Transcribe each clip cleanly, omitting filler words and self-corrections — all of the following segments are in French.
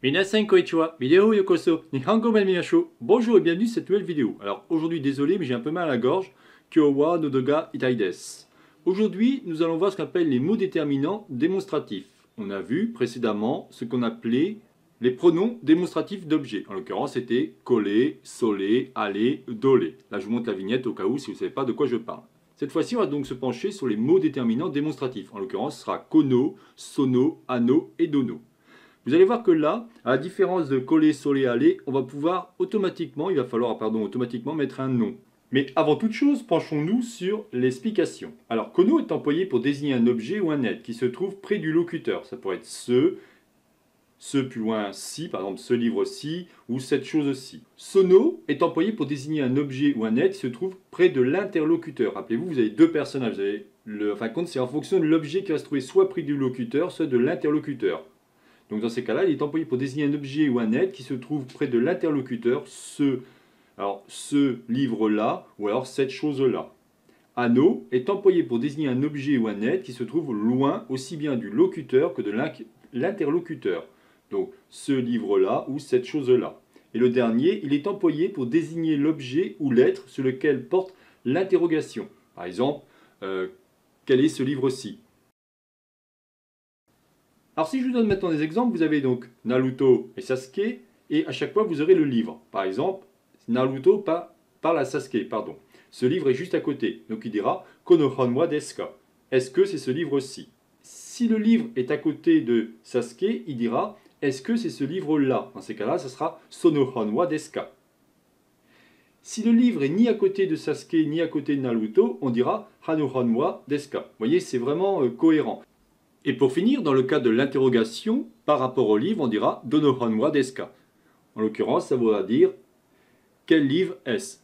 Minasan konnichiwa, vidéo yokoso, Nihongo Menmiyasho. Bonjour et bienvenue sur cette nouvelle vidéo. Alors aujourd'hui, désolé, mais j'ai un peu mal à la gorge. Kyo wa nodoga itai desu. Aujourd'hui, nous allons voir ce qu'on appelle les mots déterminants démonstratifs. On a vu précédemment ce qu'on appelait les pronoms démonstratifs d'objets. En l'occurrence, c'était coller, soler, aller, doler. Là, je vous montre la vignette au cas où si vous ne savez pas de quoi je parle. Cette fois-ci, on va donc se pencher sur les mots déterminants démonstratifs. En l'occurrence, ce sera kono, sono, ano et dono. Vous allez voir que là, à la différence de coller, soler, aller, on va pouvoir automatiquement, il va falloir automatiquement mettre un nom. Mais avant toute chose, penchons-nous sur l'explication. Alors, kono est employé pour désigner un objet ou un être qui se trouve près du locuteur. Ça pourrait être ce plus loin ci, par exemple ce livre-ci, ou cette chose-ci. Sono est employé pour désigner un objet ou un être qui se trouve près de l'interlocuteur. Rappelez-vous, vous avez deux personnages. Vous avez c'est en fonction de l'objet qui va se trouver soit près du locuteur, soit de l'interlocuteur. Donc dans ces cas-là, il est employé pour désigner un objet ou un être qui se trouve près de l'interlocuteur, ce livre-là, ou alors cette chose-là. Ano est employé pour désigner un objet ou un être qui se trouve loin aussi bien du locuteur que de l'interlocuteur. Donc ce livre-là ou cette chose-là. Et le dernier, il est employé pour désigner l'objet ou l'être sur lequel porte l'interrogation. Par exemple, quel est ce livre-ci ? Alors si je vous donne maintenant des exemples, vous avez donc Naruto et Sasuke, et à chaque fois vous aurez le livre. Par exemple, Naruto parle à Sasuke, pardon. Ce livre est juste à côté, donc il dira Kono honwa desu ka. Est-ce que c'est ce livre-ci? Si le livre est à côté de Sasuke, il dira est-ce que c'est ce livre-là? Dans ces cas-là, ce sera Sono honwa desu ka. Si le livre est ni à côté de Sasuke ni à côté de Naruto, on dira Hano honwa desu ka. Vous voyez, c'est vraiment cohérent. Et pour finir, dans le cas de l'interrogation, par rapport au livre, on dira Dono honwa desu ka. En l'occurrence, ça voudra dire quel livre est-ce?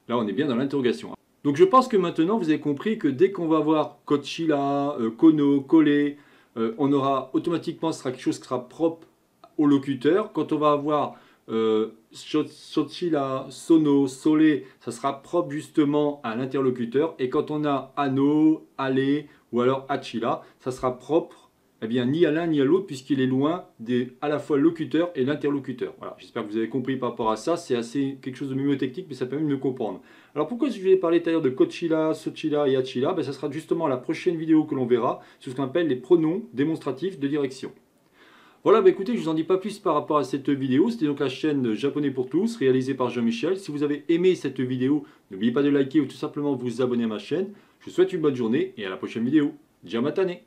Là, on est bien dans l'interrogation. Donc je pense que maintenant, vous avez compris que dès qu'on va voir kochira, kono, coller, on aura automatiquement, ce sera quelque chose qui sera propre au locuteur. Quand on va avoir shochira, sono, sole, ça sera propre justement à l'interlocuteur. Et quand on a ano, ale ou alors achira, ça sera propre ni à l'un ni à l'autre puisqu'il est loin à la fois le locuteur et l'interlocuteur. Voilà, j'espère que vous avez compris par rapport à ça. C'est assez quelque chose de mnémotechnique, mais ça permet de me comprendre. Alors pourquoi je vais parler tout à l'heure de kochira, sochira et achira? Ça sera justement la prochaine vidéo que l'on verra sur ce qu'on appelle les pronoms démonstratifs de direction. Voilà, écoutez, je ne vous en dis pas plus par rapport à cette vidéo. C'était donc la chaîne Japonais pour tous, réalisée par Jean-Michel. Si vous avez aimé cette vidéo, n'oubliez pas de liker ou tout simplement vous abonner à ma chaîne. Je vous souhaite une bonne journée et à la prochaine vidéo. Jamatane!